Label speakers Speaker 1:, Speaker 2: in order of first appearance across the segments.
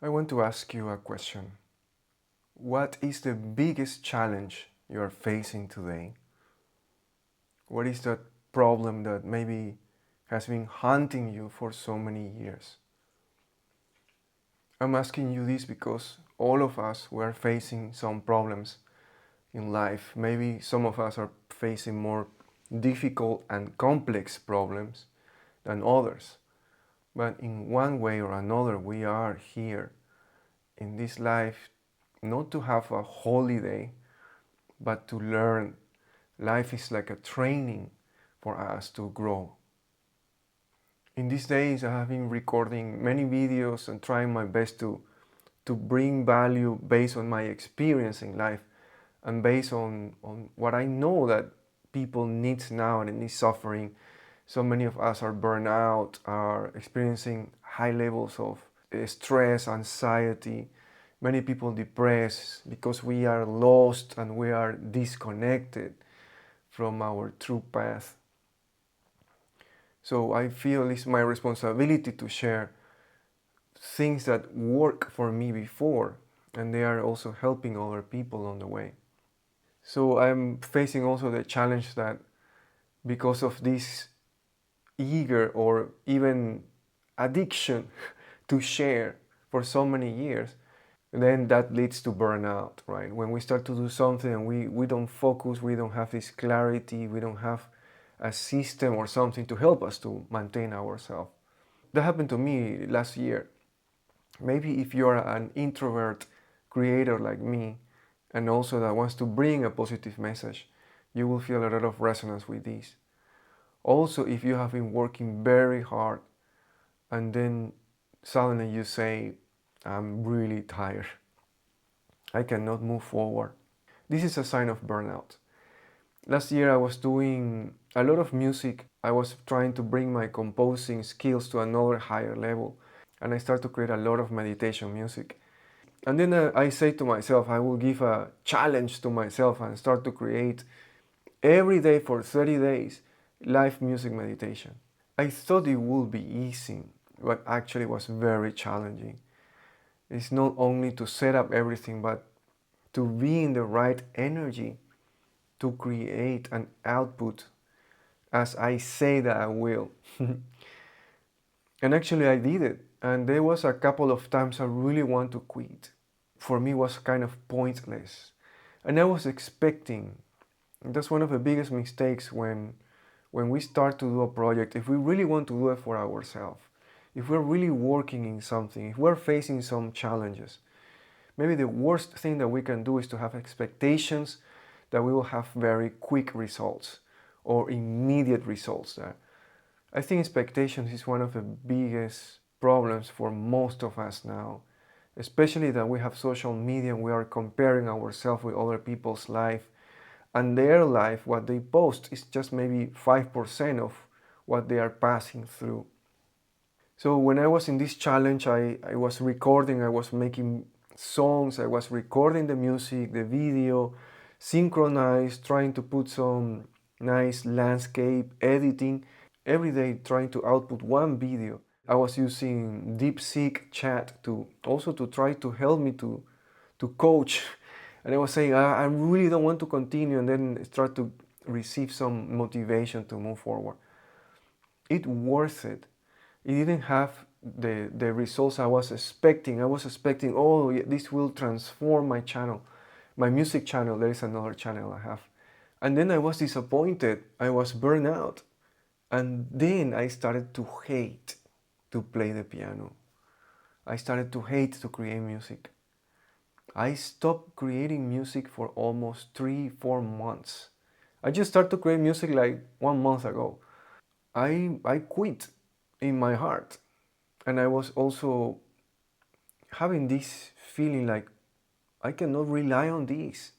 Speaker 1: I want to ask you a question. What is the biggest challenge you are facing today? What is that problem that maybe has been haunting you for so many years? I'm asking you this because all of us were facing some problems in life. Maybe some of us are facing more difficult and complex problems than others. But in one way or another, we are here in this life not to have a holiday, but to learn. Life is like a training for us to grow. In these days, I have been recording many videos and trying my best to bring value based on my experience in life and based on what I know that people need now and is suffering. So many of us are burned out, are experiencing high levels of stress, anxiety. Many people depressed because we are lost and we are disconnected from our true path. So I feel it's my responsibility to share things that work for me before, and they are also helping other people on the way. So I'm facing also the challenge that because of this eager or even addiction to share for so many years, then that leads to burnout, right? When we start to do something and we don't focus, we don't have this clarity, we don't have a system or something to help us to maintain ourselves. That happened to me last year. Maybe if you're an introvert creator like me, and also that wants to bring a positive message, you will feel a lot of resonance with this. Also, if you have been working very hard and then suddenly you say, I'm really tired, I cannot move forward. This is a sign of burnout. Last year I was doing a lot of music. I was trying to bring my composing skills to another higher level, and I started to create a lot of meditation music. And then I say to myself, I will give a challenge to myself and start to create every day for 30 days live music meditation. I thought it would be easy, but actually was very challenging. It's not only to set up everything, but to be in the right energy to create an output as I say that I will. And actually I did it. And there was a couple of times I really want to quit. For me it was kind of pointless. And I was expecting, that's one of the biggest mistakes when we start to do a project, if we really want to do it for ourselves, if we're really working in something, if we're facing some challenges, maybe the worst thing that we can do is to have expectations that we will have very quick results or immediate results. I think expectations is one of the biggest problems for most of us now, especially that we have social media and we are comparing ourselves with other people's life, and their life, what they post, is just maybe 5% of what they are passing through. So when I was in this challenge, I was recording, I was making songs, I was recording the music, the video, synchronized, trying to put some nice landscape, editing, every day trying to output one video. I was using DeepSeek chat to also to try to help me to coach. And I was saying, I really don't want to continue, and then start to receive some motivation to move forward. It worth it. It didn't have the results I was expecting. I was expecting, oh, yeah, this will transform my channel, my music channel. There is another channel I have. And then I was disappointed. I was burned out. And then I started to hate to play the piano. I started to hate to create music. I stopped creating music for almost 3-4 months. I just started to create music like 1 month ago. I quit in my heart. And I was also having this feeling like I cannot rely on this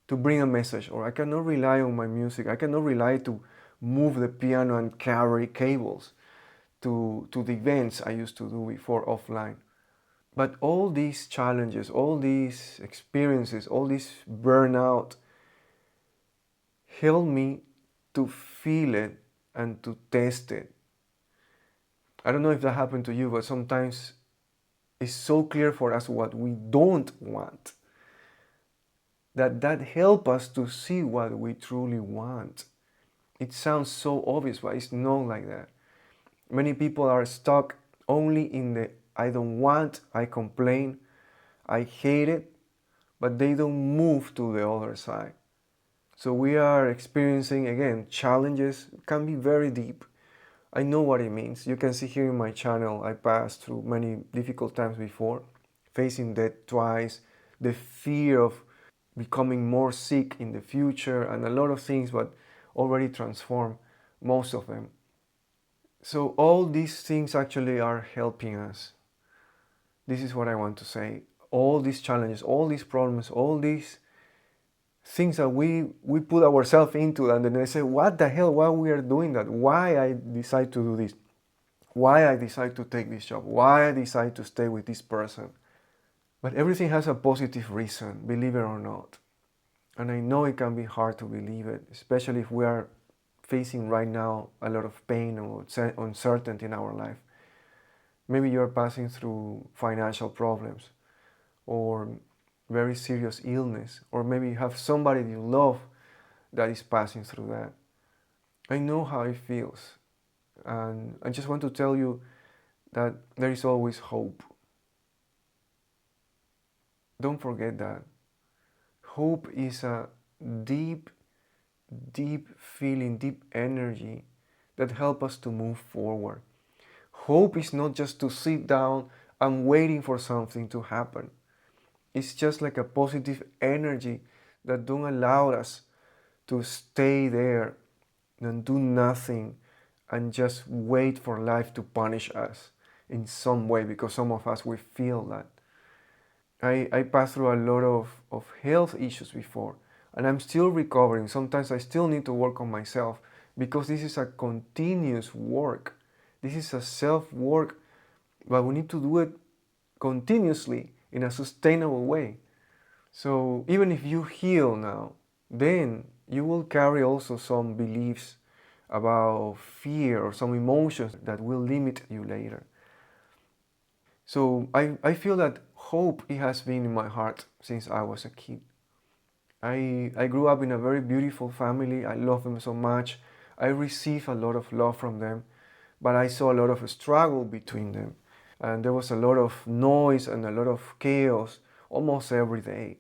Speaker 1: to bring a message, or I cannot rely on my music. I cannot rely to move the piano and carry cables to the events I used to do before offline. But all these challenges, all these experiences, all this burnout helped me to feel it and to test it. I don't know if that happened to you, but sometimes is so clear for us what we don't want, that help us to see what we truly want. It sounds so obvious, but it's not like that. Many people are stuck only in the I don't want, I complain, I hate it, but they don't move to the other side. So we are experiencing, again, challenges, can be very deep. I know what it means. You can see here in my channel, I passed through many difficult times before, facing death twice, the fear of becoming more sick in the future, and a lot of things, but already transformed most of them. So all these things actually are helping us. This is what I want to say. All these challenges, all these problems, all these things that we put ourselves into, and then I say, what the hell, why we are doing that? Why I decide to do this? Why I decide to take this job? Why I decide to stay with this person? But everything has a positive reason, believe it or not. And I know it can be hard to believe it, especially if we are facing right now a lot of pain or uncertainty in our life. Maybe you're passing through financial problems or very serious illness, or maybe you have somebody you love that is passing through that. I know how it feels, and I just want to tell you that there is always hope. Don't forget that. Hope is a deep, deep feeling, deep energy that helps us to move forward. Hope is not just to sit down and waiting for something to happen. It's just like a positive energy that don't allow us to stay there and do nothing and just wait for life to punish us in some way, because some of us we feel that. I passed through a lot of health issues before, and I'm still recovering. Sometimes I still need to work on myself because this is a continuous work. This is a self-work, but we need to do it continuously in a sustainable way. So even if you heal now, then you will carry also some beliefs about fear or some emotions that will limit you later. So I feel that hope, it has been in my heart since I was a kid. I grew up in a very beautiful family. I love them so much. I received a lot of love from them, but I saw a lot of struggle between them. And there was a lot of noise and a lot of chaos almost every day.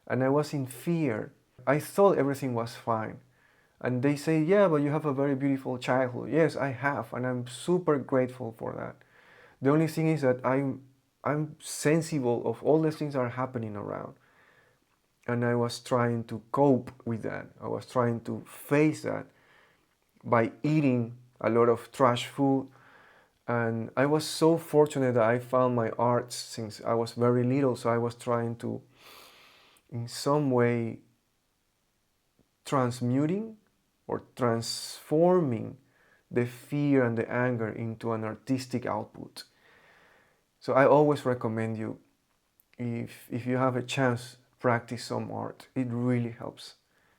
Speaker 1: And I was in fear. I thought everything was fine. And they say, yeah, but you have a very beautiful childhood. Yes, I have, and I'm super grateful for that. The only thing is that I'm sensible of all the things that are happening around. And I was trying to cope with that. I was trying to face that by eating a lot of trash food. And I was so fortunate that I found my arts since I was very little. So I was trying to, in some way, transmuting or transforming the fear and the anger into an artistic output. So I always recommend you, if you have a chance, practice some art. It really helps.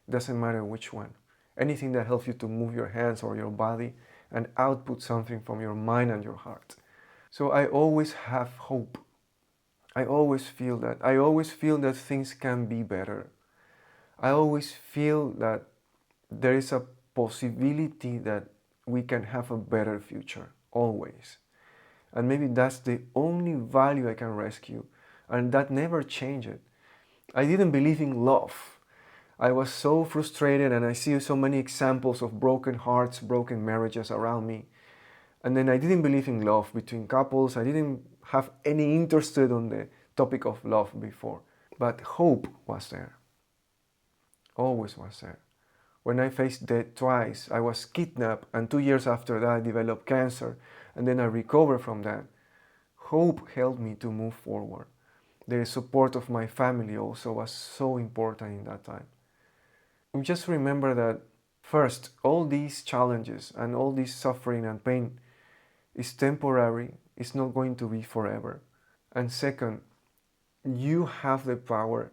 Speaker 1: It doesn't matter which one. Anything that helps you to move your hands or your body and output something from your mind and your heart. So I always have hope. I always feel that. I always feel that things can be better. I always feel that there is a possibility that we can have a better future, always. And maybe that's the only value I can rescue. And that never changed. I didn't believe in love. I was so frustrated, and I see so many examples of broken hearts, broken marriages around me. And then I didn't believe in love between couples. I didn't have any interest on the topic of love before. But hope was there. Always was there. When I faced death twice, I was kidnapped, and 2 years after that I developed cancer, and then I recovered from that. Hope helped me to move forward. The support of my family also was so important in that time. Just remember that first, all these challenges and all this suffering and pain is temporary, it's not going to be forever. And second, you have the power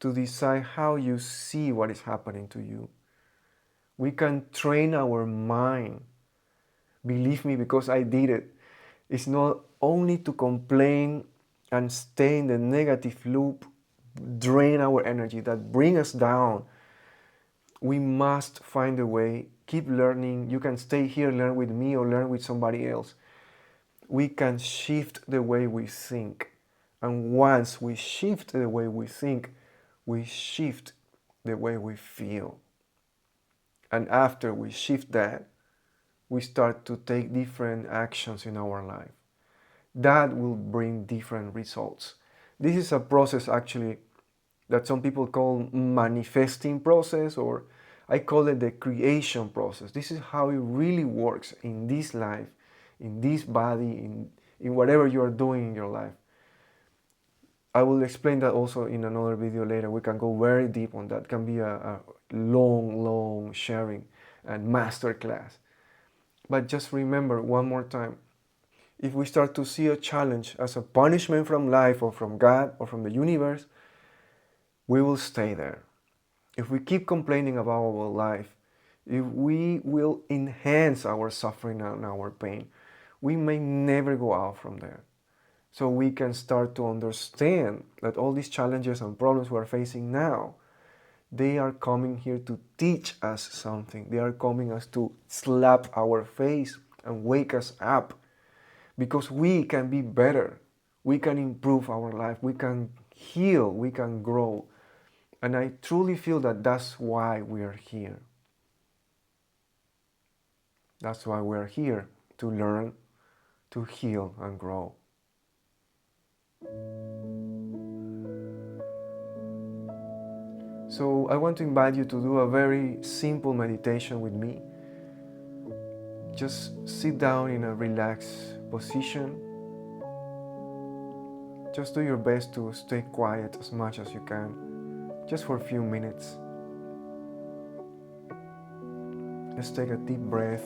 Speaker 1: to decide how you see what is happening to you. We can train our mind. Believe me, because I did it. It's not only to complain and stay in the negative loop, drain our energy, that bring us down, we must find a way, keep learning. You can stay here, learn with me or learn with somebody else. We can shift the way we think. And once we shift the way we think, we shift the way we feel. And after we shift that, we start to take different actions in our life. That will bring different results. This is a process actually that some people call manifesting process, or I call it the creation process. This is how it really works in this life, in this body, in whatever you are doing in your life. I will explain that also in another video later. We can go very deep on that. It can be a long sharing and master class. But just remember one more time, if we start to see a challenge as a punishment from life or from God or from the universe, we will stay there. If we keep complaining about our life, if we will enhance our suffering and our pain, we may never go out from there. So we can start to understand that all these challenges and problems we are facing now, they are coming here to teach us something. They are coming us to slap our face and wake us up, because we can be better. We can improve our life. We can heal. We can grow. And I truly feel that that's why we are here. That's why we are here, to learn, to heal and grow. So I want to invite you to do a very simple meditation with me. Just sit down in a relaxed position. Just do your best to stay quiet as much as you can, just for a few minutes. Let's take a deep breath.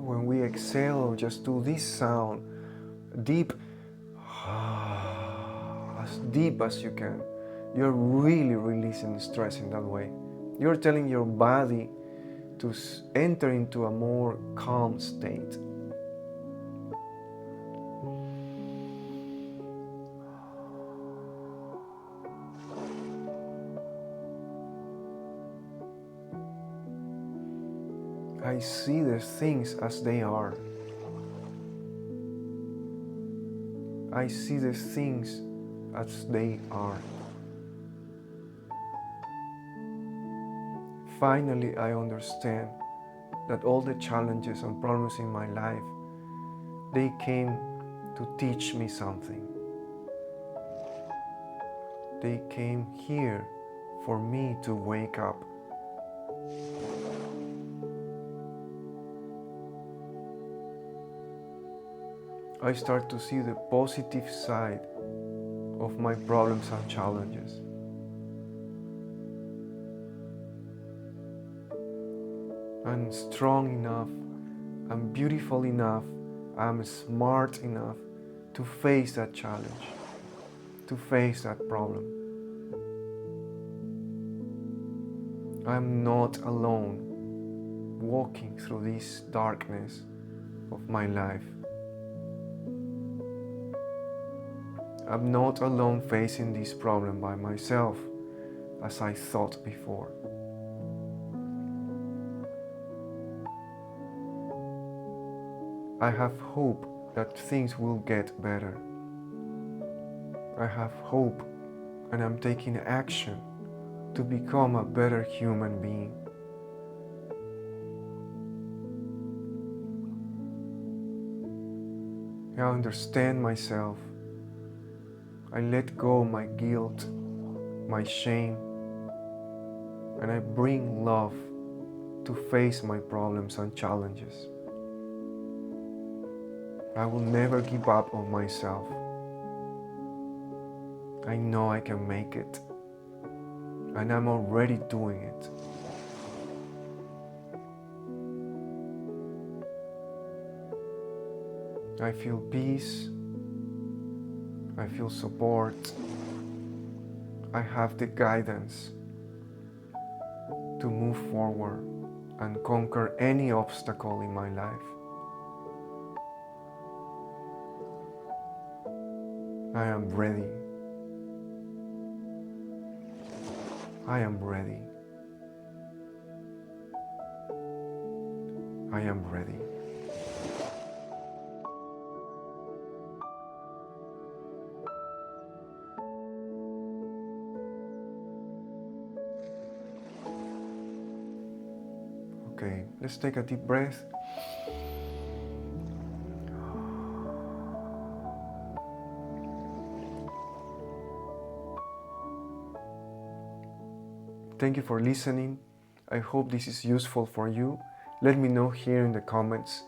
Speaker 1: When we exhale, just do this sound, deep, as deep as you can. You're really releasing stress in that way. You're telling your body to enter into a more calm state. I see the things as they are. I see the things as they are. Finally, I understand that all the challenges and problems in my life, they came to teach me something. They came here for me to wake up. I start to see the positive side of my problems and challenges. I'm strong enough, I'm beautiful enough, I'm smart enough to face that challenge, to face that problem. I'm not alone walking through this darkness of my life. I'm not alone facing this problem by myself, as I thought before. I have hope that things will get better. I have hope, and I'm taking action to become a better human being. I understand myself. I let go my guilt, my shame, and I bring love to face my problems and challenges. I will never give up on myself. I know I can make it, and I'm already doing it. I feel peace, I feel support, I have the guidance to move forward and conquer any obstacle in my life. I am ready. I am ready. I am ready. Okay, let's take a deep breath. Thank you for listening. I hope this is useful for you. Let me know here in the comments.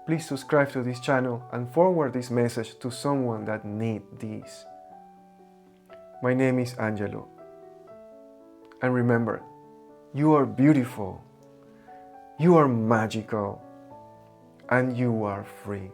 Speaker 1: Please subscribe to this channel and forward this message to someone that needs this. My name is Angelo. And remember, you are beautiful, you are magical, and you are free.